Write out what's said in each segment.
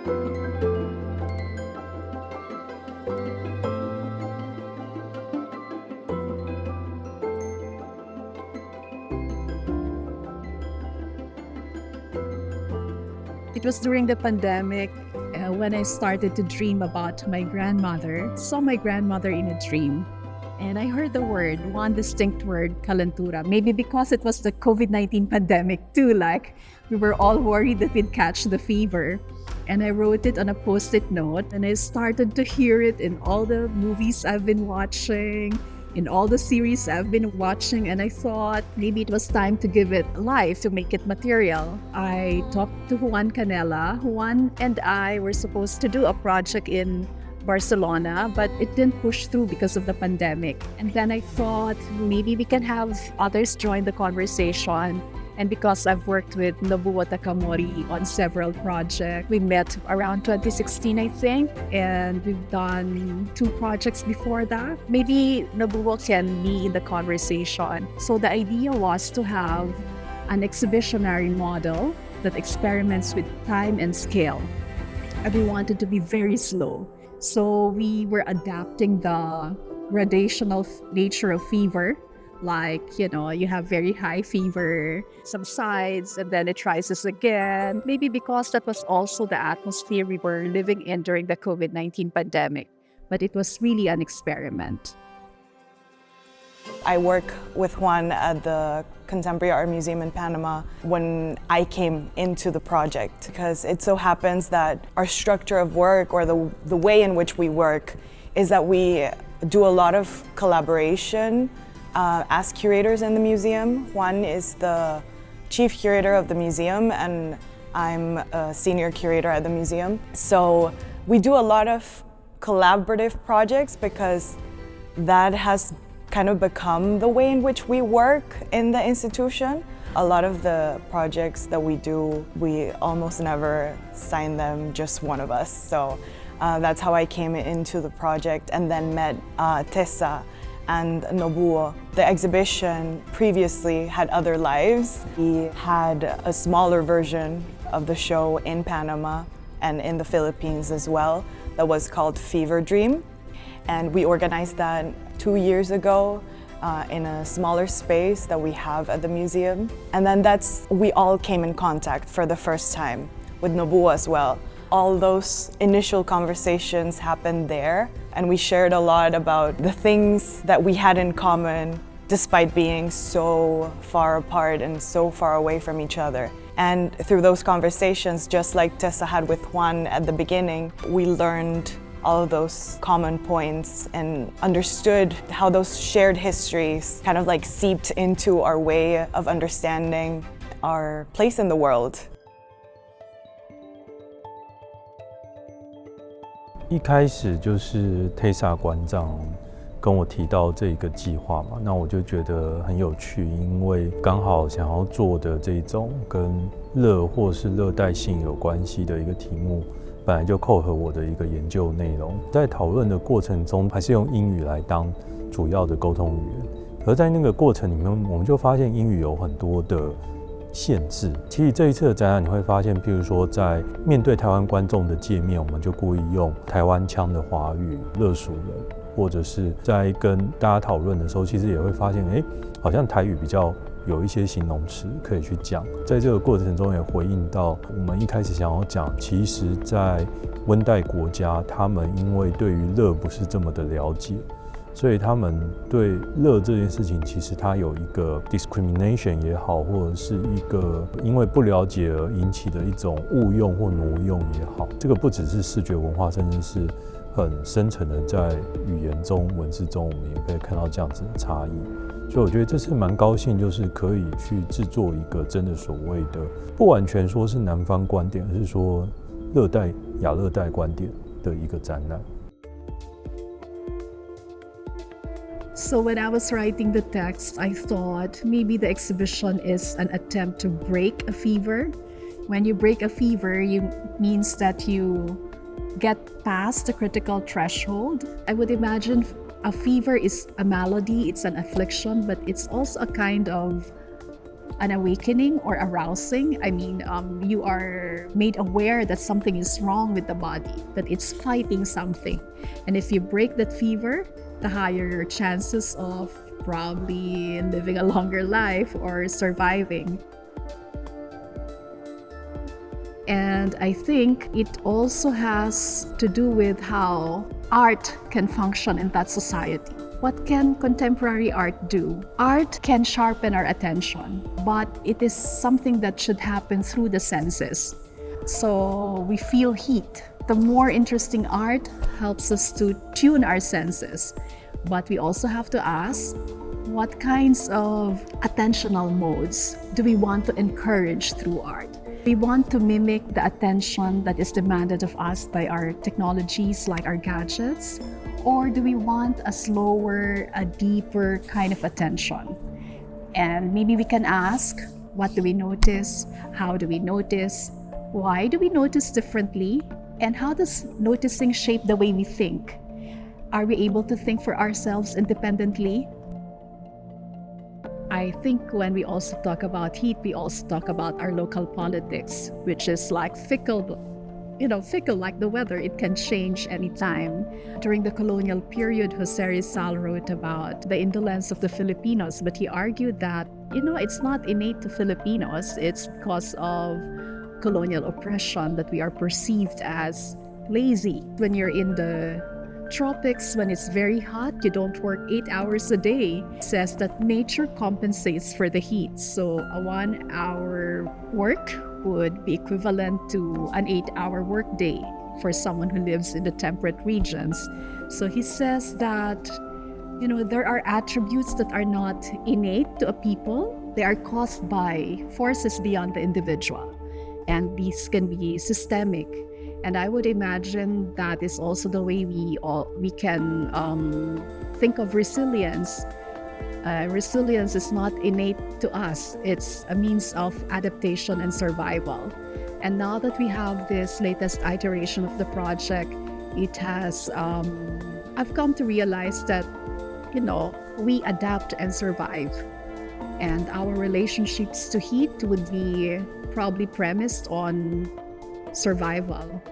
It was during the pandemic when I started to dream about my grandmother, saw my grandmother in a dream. And I heard the word, one distinct word, kalentura. Maybe because it was the COVID-19 pandemic too, like we were all worried that we'd catch the fever. And I wrote it on a Post-it note, and I started to hear it in all the movies I've been watching, in all the series I've been watching, and I thought maybe it was time to give it life, to make it material. I talked to Juan Canela. Juan and I were supposed to do a project in Barcelona, but it didn't push through because of the pandemic. And then I thought maybe we can have others join the conversation. And because I've worked with Nobuo Takamori on several projects, we met around 2016, I think, and we've done 2 projects before that. Maybe Nobuo can be in the conversation. So the idea was to have an exhibitionary model that experiments with time and scale. And we wanted to be very slow. So we were adapting the gradational nature of fever. Like, you have very high fever, subsides, and then it rises again. Maybe because that was also the atmosphere we were living in during the COVID-19 pandemic. But it was really an experiment. I work with Juan at the Contemporary Art Museum in Panama when I came into the project, because it so happens that our structure of work, or the way in which we work, is that we do a lot of collaboration as curators in the museum. Juan is the chief curator of the museum, and I'm a senior curator at the museum. So we do a lot of collaborative projects because that has kind of become the way in which we work in the institution. A lot of the projects that we do, we almost never sign them just one of us. So that's how I came into the project, and then met Tessa and Nobuo. The exhibition previously had other lives. We had a smaller version of the show in Panama and in the Philippines as well that was called Fever Dream. And we organized that 2 years ago in a smaller space that we have at the museum. And then we all came in contact for the first time with Nobuo as well. All those initial conversations happened there, and we shared a lot about the things that we had in common despite being so far apart and so far away from each other. And through those conversations, just like Tessa had with Juan at the beginning, we learned all of those common points and understood how those shared histories kind of like seeped into our way of understanding our place in the world. 一开始就是 Tessa 馆长跟我提到这个计划嘛，那我就觉得很有趣，因为刚好想要做的这种跟热或是热带性有关系的一个题目，本来就扣合我的一个研究内容。在讨论的过程中，还是用英语来当主要的沟通语言，而在那个过程里面，我们就发现英语有很多的限制。其实这一次的展览你会发现，譬如说在面对台湾观众的界面，我们就故意用台湾腔的华语，热属人，或者是在跟大家讨论的时候，其实也会发现，好像台语比较有一些形容词可以去讲。在这个过程中也回应到我们一开始想要讲，其实在温带国家，他们因为对于热不是这么的了解，所以他们对热这件事情，其实它有一个 discrimination 也好，或者是一个因为不了解而引起的一种误用或挪用也好，这个不只是视觉文化，甚至是很深层的在语言中、文字中，我们也可以看到这样子的差异。所以我觉得这次蛮高兴，就是可以去制作一个真的所谓的，不完全说是南方观点，而是说热带、亚热带观点的一个展览。So when I was writing the text, I thought maybe the exhibition is an attempt to break a fever. When you break a fever, it means that you get past the critical threshold. I would imagine a fever is a malady, it's an affliction, but it's also a kind of an awakening or arousing. I mean, you are made aware that something is wrong with the body, that it's fighting something. And if you break that fever, the higher your chances of probably living a longer life or surviving. And I think it also has to do with how art can function in that society. What can contemporary art do? Art can sharpen our attention, but it is something that should happen through the senses. So we feel heat. The more interesting art helps us to tune our senses. But we also have to ask, what kinds of attentional modes do we want to encourage through art? We want to mimic the attention that is demanded of us by our technologies like our gadgets, or do we want a slower, a deeper kind of attention? And maybe we can ask, what do we notice? How do we notice? Why do we notice differently? And how does noticing shape the way we think? Are we able to think for ourselves independently? I think when we also talk about heat, we also talk about our local politics, which is like fickle like the weather. It can change anytime. During the colonial period, Jose Rizal wrote about the indolence of the Filipinos, but he argued that, it's not innate to Filipinos. It's because of colonial oppression that we are perceived as lazy. When you're in the tropics, when it's very hot, you don't work 8 hours a day. It says that nature compensates for the heat. So a 1 hour work would be equivalent to an 8-hour work day for someone who lives in the temperate regions. So he says that, there are attributes that are not innate to a people. They are caused by forces beyond the individual. And these can be systemic. And I would imagine that is also the way we can think of resilience. Resilience is not innate to us. It's a means of adaptation and survival. And now that we have this latest iteration of the project, it has, I've come to realize that, we adapt and survive. And our relationships to heat would be probably premised on survival.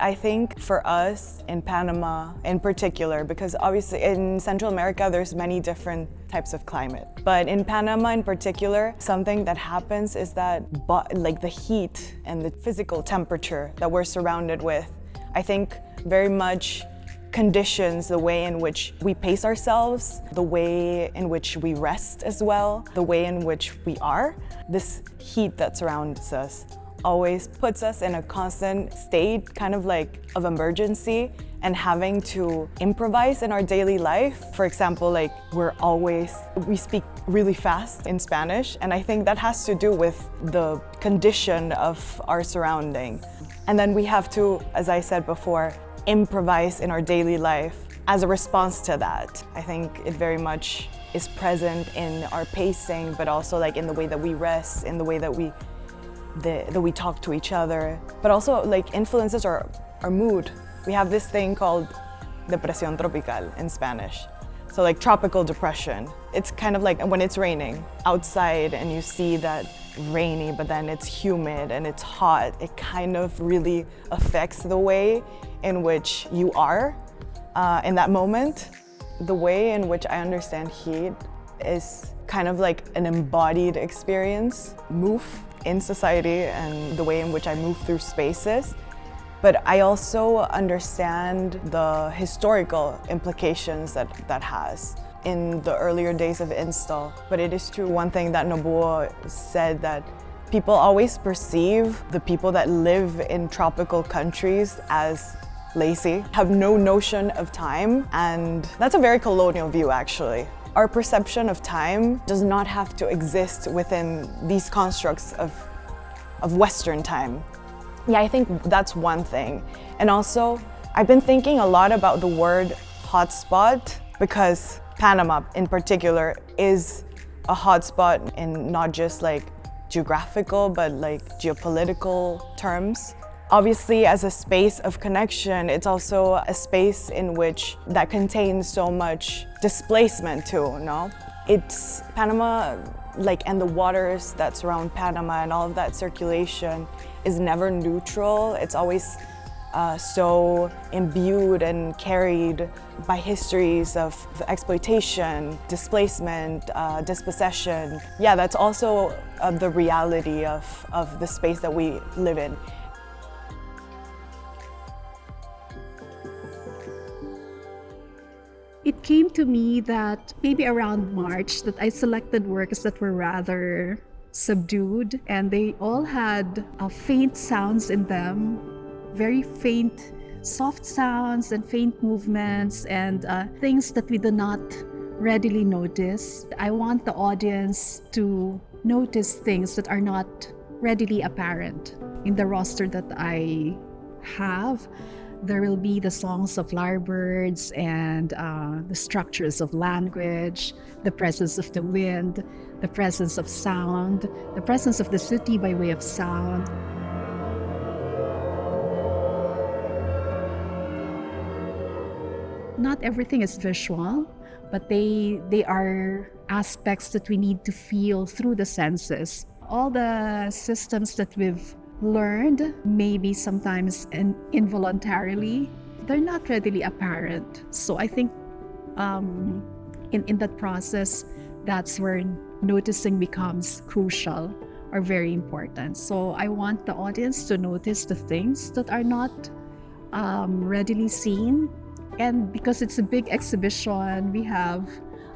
I think for us in Panama in particular, because obviously in Central America there's many different types of climate, but in Panama in particular, something that happens is that the heat and the physical temperature that we're surrounded with, I think very much conditions the way in which we pace ourselves, the way in which we rest as well, the way in which we are. This heat that surrounds us always puts us in a constant state of emergency and having to improvise in our daily life. For example, we speak really fast in Spanish, and I think that has to do with the condition of our surrounding. And then we have to, as I said before, improvise in our daily life as a response to that. I think it very much is present in our pacing, but also in the way that we rest, in the way that we talk to each other, but also influences our mood. We have this thing called depresión tropical in Spanish. So tropical depression. It's kind of like when it's raining outside and you see that rainy, but then it's humid and it's hot. It kind of really affects the way in which you are in that moment. The way in which I understand heat is kind of like an embodied experience, move in society and the way in which I move through spaces. But I also understand the historical implications that has in the earlier days of install. But it is true, one thing that Nobuo said, that people always perceive the people that live in tropical countries as lazy, have no notion of time, and that's a very colonial view actually. Our perception of time does not have to exist within these constructs of Western time. Yeah, I think that's one thing. And also, I've been thinking a lot about the word hotspot, because Panama in particular is a hotspot in not just geographical, but geopolitical terms. Obviously, as a space of connection, it's also a space in which that contains so much displacement too, no? It's Panama, and the waters that surround Panama and all of that circulation is never neutral. It's always so imbued and carried by histories of exploitation, displacement, dispossession. Yeah, that's also the reality of the space that we live in. It came to me that maybe around March that I selected works that were rather subdued, and they all had faint sounds in them, very faint, soft sounds and faint movements and things that we do not readily notice. I want the audience to notice things that are not readily apparent. In the roster that I have, there will be the songs of lyrebirds and the structures of language, the presence of the wind, the presence of sound, the presence of the city by way of sound. Not everything is visual, but they are aspects that we need to feel through the senses. All the systems that we've learned, maybe sometimes involuntarily, they're not readily apparent. So I think in that process, that's where noticing becomes crucial or very important. So I want the audience to notice the things that are not readily seen. And because it's a big exhibition, we have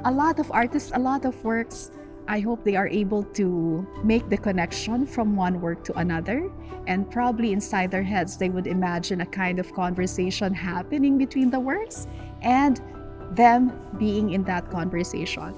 a lot of artists, a lot of works. I hope they are able to make the connection from one work to another, and probably inside their heads they would imagine a kind of conversation happening between the works and them being in that conversation.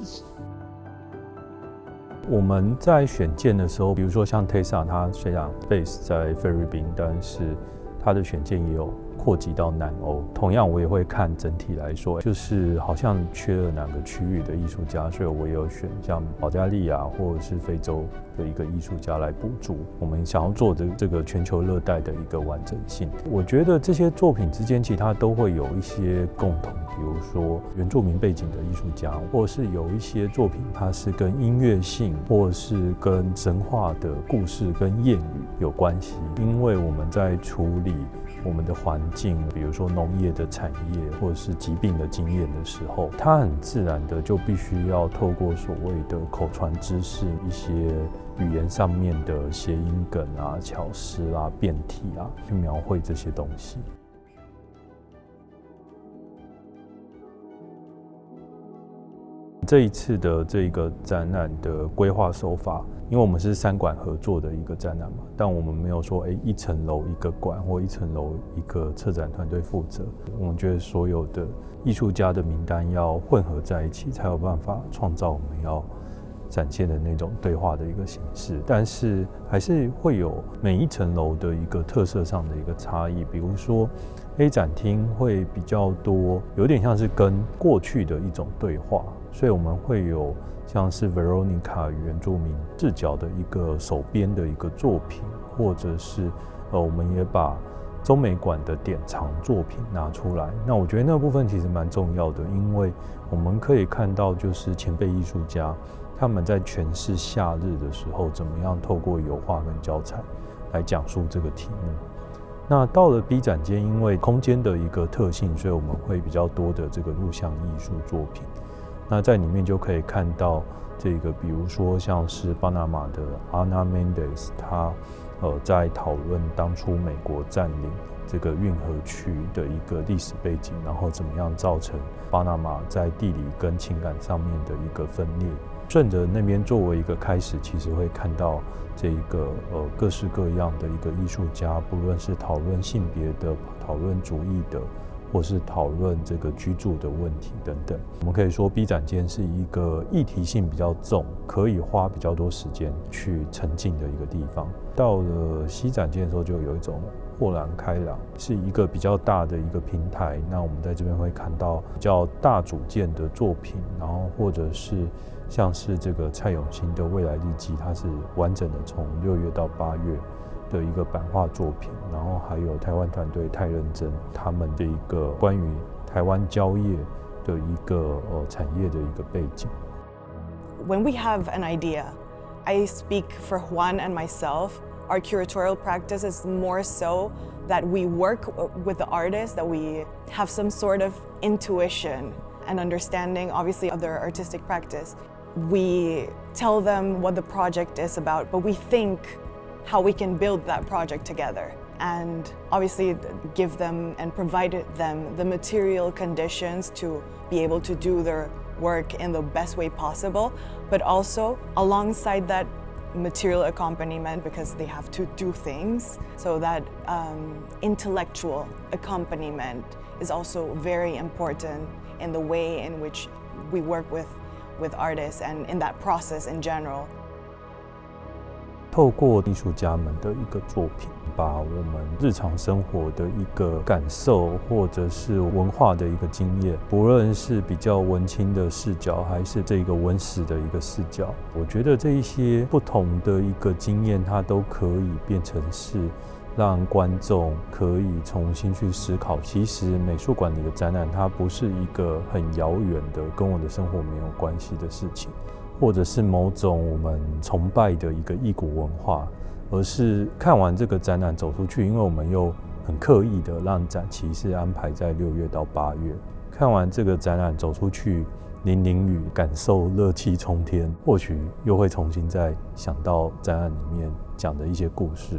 我们在选件的时候，比如说像 Tessa， 她虽然 base 在菲律宾，但是她的选件也有扩及到南欧。同样，我也会看整体来说，就是好像缺了哪个区域的艺术家，所以我也有选像保加利亚或者是非洲的一个艺术家来补助我们想要做的这个全球热带的一个完整性。我觉得这些作品之间其实它都会有一些共同，比如说原住民背景的艺术家，或者是有一些作品它是跟音乐性，或者是跟神话的故事跟谚语有关系。因为我们在处理我们的环境，比如说农业的产业或者是疾病的经验的时候，它很自然的就必须要透过所谓的口传知识，一些语言上面的谐音梗啊、巧思啊、变体啊，去描绘这些东西。这一次的这个展览的规划手法，因为我们是3馆合作的一个展览嘛，但我们没有说一层楼一个馆或一层楼一个策展团队负责。我们觉得所有的艺术家的名单要混合在一起，才有办法创造我们要展现的那种对话的一个形式。但是还是会有每一层楼的一个特色上的一个差异，比如说 A 展厅会比较多，有点像是跟过去的一种对话，所以我们会有像是 Veronica 原住民视角的一个手编的一个作品，或者是我们也把中美馆的典藏作品拿出来。那我觉得那部分其实蛮重要的，因为我们可以看到就是前辈艺术家他们在诠释夏日的时候，怎么样透过油画跟胶彩来讲述这个题目。那到了 B 展间，因为空间的一个特性，所以我们会比较多的这个录像艺术作品。那在里面就可以看到这个，比如说像是巴拿马的 Ana Mendes， 他在讨论当初美国占领这个运河区的一个历史背景，然后怎么样造成巴拿马在地理跟情感上面的一个分裂。顺着那边作为一个开始，其实会看到这个各式各样的一个艺术家，不论是讨论性别的、讨论主义的，或是讨论这个居住的问题等等。我们可以说 B 展间是一个议题性比较重，可以花比较多时间去沉浸的一个地方。到了 C 展间的时候，就有一种豁然开朗，是一个比较大的一个平台。那我们在这边会看到比较大主件的作品，然后或者是像是这个蔡永兴的未来日记，它是完整的从6月到8月的一个版画作品，然后还有台湾团队太认真他们的一个关于台湾蕉业的一个产业的一个背景。when we have an idea, I speak for Juan and myself, our curatorial practice is more so that we work with the artist, that we have some sort of intuition and understanding, obviously, of their artistic practice. We tell them what the project is about, but we think how we can build that project together. And obviously give them and provide them the material conditions to be able to do their work in the best way possible, but also alongside that material accompaniment, because they have to do things, so that intellectual accompaniment is also very important in the way in which we work with artists and in that process in general. 透过艺术家们的一个作品，把我们日常生活的一个感受，或者是文化的一个经验，不论是比较文青的视角，还是这个文史的一个视角，我觉得这一些不同的一个经验，它都可以变成是让观众可以重新去思考，其实美术馆里的展览，它不是一个很遥远的跟我的生活没有关系的事情，或者是某种我们崇拜的一个异国文化，而是看完这个展览走出去，因为我们又很刻意的让展期是安排在6月到8月，看完这个展览走出去，淋淋雨，感受热气冲天，或许又会重新再想到展览里面讲的一些故事。